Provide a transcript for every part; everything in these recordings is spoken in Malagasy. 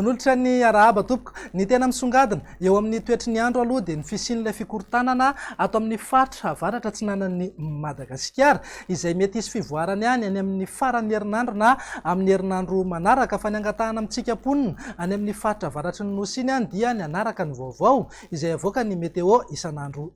manolotra ny arahaba tompoko ny tena misongadina eo amin'ny toetry ny andro aloha dia ny fisian'ilay fikorontanana ato amin'ny faritra avaratra atsinanan'ny Madagasikara izay mety hisy fivoarany any amin'ny farany herinandro na amin'ny herinandro manaraka fa ny angatahana mitsikam-ponina any amin'ny faritra avaratry ny nosy iny any dia ny anaraka ny vaovao izay avoaka ny meteo isanandro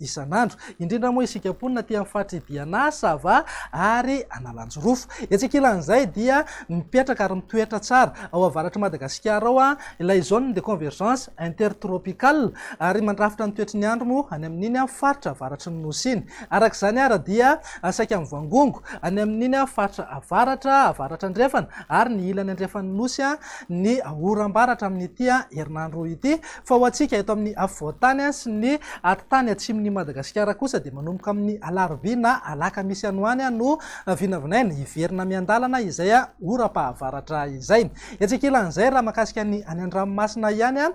indrindra moa isikam-ponina ty amin'ny faritra Diana, Sava ary Analanjorofo. Etsekilan'izay dia mipetraka ary mitoetra tsara ao avaratry Madagasikara ao ilay zone de convergence intertropicale ary mandrafitra ny toetry ny andro moa any amin'iny faritra avaratry ny nosy iny. Arak'izany ara dia saika amin'ny vangongo any amin'iny faritra avaratra andrefana ary ny ilany andrefan'ny nosy ny oram-baratra amin'ity herinandro ity fa ho antsika eto amin'ny afovoantany sy ny tany atsimon'ny Madagasikara kosa dia manomboka amin'ny alarobia na alakamisy anoany no vinavinaina hiverina miandalana izay oram-pahavaratra izay. Etsekilan'izay raha makasika ny any an-dranomasina ihany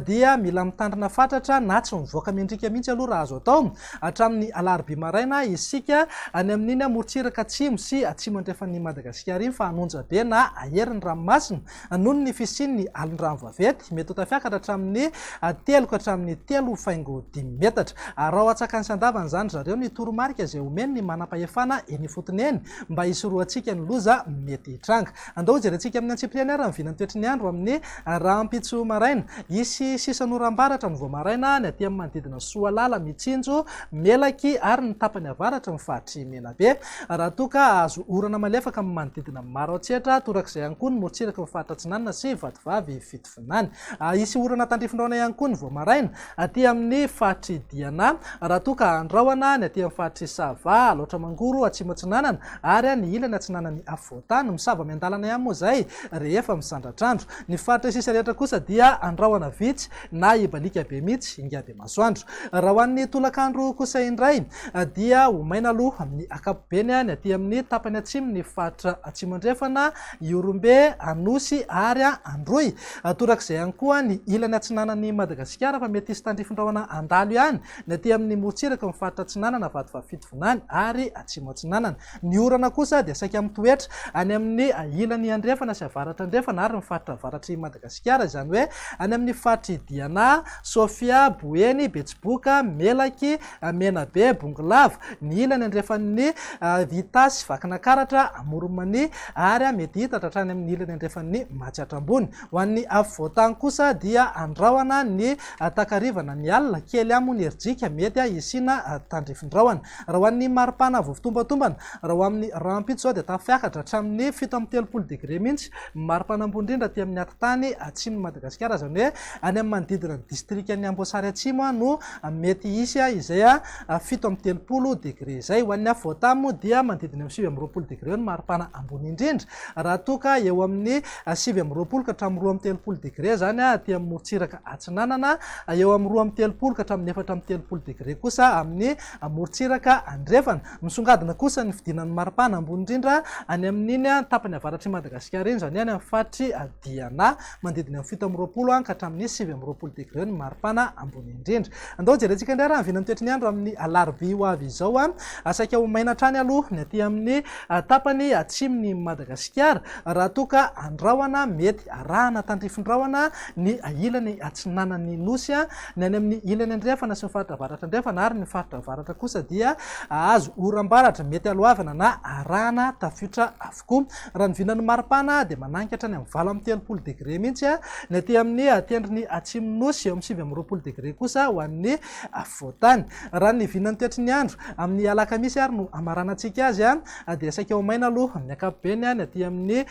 dia mila mitandrina fatratra na tsy mivoaka mendrika mihitsy aloha raha azo atao hatramin'ny alarobia maraina isika any amin'iny morotsiraka atsimo sy atsimo andrefan'ny Madagasikara iny fa hanonja be na aherin'ny ranomasina noho ny fisian'ny alon-drano vaventy mety ho tafiakatra hatramin'ny 3 ka hatramin'ny 3.5 metatra. Raha atsakany sandavana zany zareo ny toromarika izay omeny ny manam-pahefana eny fotony eny mba hisoroantsika ny loza mety hitranga. Andao jerentsika amin'ny antsipriana ary mivinany toetry ny andro amin'ny rahampitso maraina isy sisan'oram-baratra ny voamaraina ny aty amin'ny manodidina Soalala, Mitsinjo, Melaky ary ny tapany avaratra mifaritry Menabe. Raha toka azo orana malefaka amin'ny manodidina maro antsetra torak'izay ihany koa ny morotsiraka mifaritra Atsinanana sy Vatovavy Fitovinany. Isy orana tandrifindraona ihany koa ny voamaraina aty amin'ny faritry Diana raha toka andraona ny aty amin'ny faritry Sava, Alaotramangoro, Atsimo Atsinanana ary ny ilany atsinanan'ny afovoantany misava miandalana ihany moa zay rehefa misandratrandro. Ny faritra sisa rehetra kosa dia andraona vitsy na ibalika be mihitsy ingady masoandro. Raha ho an'ny tolakandro kosa indray dia homaina aloha amin'ny akapobeny ny aty amin'ny tapany atsimo ny faritra Atsimo andrefana, Iorombe, Anosy ary Androy. Torak'izay ihany koa ny ilany atsinanan'ny Madagasikara fa mety hisy tandrifindraona andalo ihany ny aty amin'ny morotsiraka ny faritra Atsinanana, Vatovavy Fitovinany ary Atsimo Atsinanana. Ny orana kosa dia saika mitoetra any amin'ny ilany andrefana sy avaratra andrefana ary ny faritra avaratry Madagasikara izany hoe any amin'ny faritry Diana, Sofia, Boeny, Betsiboka, Melaky, Menabe, Bongolava, ny ilany andrefan'ny Vitasy, Vakinakaratra, Amoronmany ary mety hita hatrany amin'ny ilany andrefan'ny Matsiatrambony. Ho an'ny afovoantany kosa dia andraona ny takarivana ny alina kely amony erijika mety isina tandrifindraona. Raha ho an'ny maripana vovitombantombana raha ho amin'ny rahampitso zao dia tafiakatra hatramin'ny 7.3 degré mihitsy maripana ambony indrindra aty amin'ny atitany atsimon'ny Madagasikara zany hoe any amin'ny manodidina ny distrika ny Amboasary Atsimo no mety hisy izay 7.3 degré izay. Ho an'ny afovoantany moa dia manodidina amin'ny 9.2 degré ny maripana ambony indrindra raha toka eo amin'ny 9.2 ka hatramin'ny 2.3 degré zany aty amin'ny morotsiraka Atsinanana, eo amin'ny 2.3 ka hatramin'ny 4.3 degré kosa amin'ny morotsiraka andrefana. Misongadina kosa ny fidinan'ny maripana ambony indrindra any amin'iny tapany avaratry Madagasikara iny zany any amin'ny faritry Diana manodidina amin'ny 7.2 ka hatramin'ny 7.2 degré ny maripana ambony indrindra. Andao jerentsika indray raha mivinany toetry ny andro amin'ny alarobia ho avy izao saika ho maina hatrany aloha ny aty amin'ny tapany atsimony Madagasikara raha toka andraona mety arahana tandrifindraona ny ilany atsinanan'ny nosy ny any amin'ny ilany andrefana sy ny faritra avaratra andrefana ary ny faritra avaratra kosa dia azo oram-baratra mety alohavana na arahana tafiotra avokoa. Raha ny vinan'ny maripana dia mananika hatrany amin'ny 9.3 degré mihitsy ny aty amin'ny tendrony atsimo nosy eo amin'ny 9.2 degré kosa ho an'ny afovoantany. Raha ny vinan'ny toetry ny andro amin'ny alakamisy ary no amaranantsika azy dia saika ho maina aloha amin'ny akapobeny ny aty amin'ny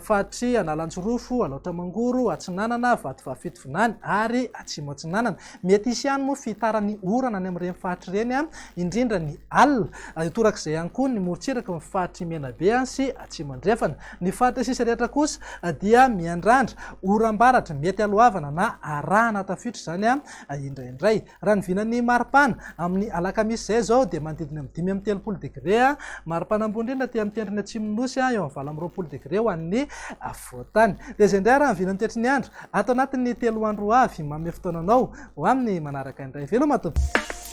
faritry Analanjorofo, Alaotramangoro, Atsinanana, Vatovavy Fitovinany ary Atsimo Atsinanana. Mety hisy ihany moa fitaran'ny orana any amin'ireny faritra ireny indrindra ny alina torak'izay ihany koa ny morotsiraka ny faritry Menabe sy Atsimo andrefana. Ny faritra sisa rehetra kosa dia miandrandra oram-baratra mety alohavana na arahana tafiotra zany indraindray. Raha ny vinan'ny maripana amin'ny alakamisy zay zao dia manodidina amin'ny 5.3 degré maripana ambony indrindra aty amin'ny tendrony atsimo nosy eo amin'ny 9.2 degré ho an'ny afovoantany. Dia izay indray raha ny vinan'ny toetry ny andro ato anatin'ny 3 andro avy manome fotoananao ho amin'ny manaraka indray. Veloma tompoko.